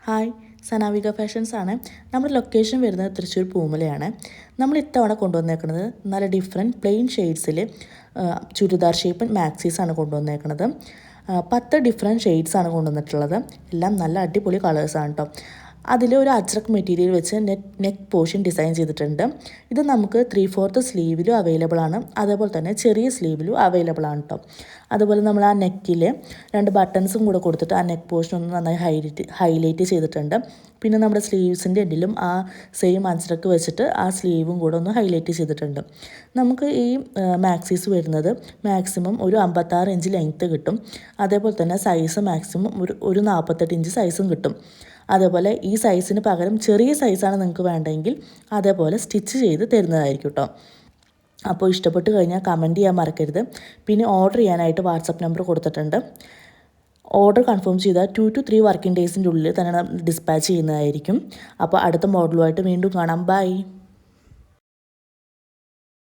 Hi, സനാവിക fashions ആണ്. നമ്മുടെ location വരുന്നത് തൃശ്ശൂർ പൂമലയാണ്. നമ്മൾ ഇത്തവണ കൊണ്ടുവന്നേക്കുന്നത് നല്ല ഡിഫറെൻറ്റ് പ്ലെയിൻ ഷെയ്ഡ്സിൽ ചുരിദാർ ഷേപ്പ് മാക്സീസ് ആണ് കൊണ്ടുവന്നേക്കുന്നത്. 10 ഡിഫറെൻറ്റ് ഷെയ്ഡ്സ് ആണ് കൊണ്ടുവന്നിട്ടുള്ളത്. എല്ലാം നല്ല അടിപൊളി കളേഴ്സാണ് കേട്ടോ. അതിൽ ഒരു അജ്രക് മെറ്റീരിയൽ വെച്ച് നെക്ക് പോർഷൻ ഡിസൈൻ ചെയ്തിട്ടുണ്ട്. ഇത് നമുക്ക് 3/4 സ്ലീവിലും അവൈലബിൾ ആണ്, അതേപോലെ തന്നെ ചെറിയ സ്ലീവിലും അവൈലബിൾ ആണ് കേട്ടോ. അതുപോലെ നമ്മൾ ആ നെക്കിൽ 2 ബട്ടൺസും കൂടെ കൊടുത്തിട്ട് ആ നെക്ക് പോർഷൻ ഒന്ന് നന്നായി ഹൈലൈറ്റ് ചെയ്തിട്ടുണ്ട്. പിന്നെ നമ്മുടെ സ്ലീവ്സിൻ്റെ എൻഡിലും ആ സെയിം അജ്രക്ക് വെച്ചിട്ട് ആ സ്ലീവും കൂടെ ഒന്ന് ഹൈലൈറ്റ് ചെയ്തിട്ടുണ്ട്. നമുക്ക് ഈ മാക്സീസ് വരുന്നത് മാക്സിമം ഒരു 56 ഇഞ്ച് ലെങ്ത്ത് കിട്ടും. അതേപോലെ തന്നെ സൈസ് മാക്സിമം ഒരു 48 ഇഞ്ച് സൈസും കിട്ടും. അതേപോലെ ഈ സൈസിന് പകരം ചെറിയ സൈസാണ് നിങ്ങൾക്ക് വേണ്ടതെങ്കിൽ അതേപോലെ സ്റ്റിച്ച് ചെയ്ത് തരുന്നതായിരിക്കും കേട്ടോ. അപ്പോൾ ഇഷ്ടപ്പെട്ട് കഴിഞ്ഞാൽ കമൻറ്റ് ചെയ്യാൻ മറക്കരുത്. പിന്നെ ഓർഡർ ചെയ്യാനായിട്ട് വാട്സപ്പ് നമ്പർ കൊടുത്തിട്ടുണ്ട്. ഓർഡർ കൺഫേം ചെയ്താൽ 2 to 3 വർക്കിംഗ് ഡേയ്സിൻ്റെ ഉള്ളിൽ തന്നെ ഡിസ്പാച്ച് ചെയ്യുന്നതായിരിക്കും. അപ്പോൾ അടുത്ത മോഡലുമായിട്ട് വീണ്ടും കാണാം. ബൈ.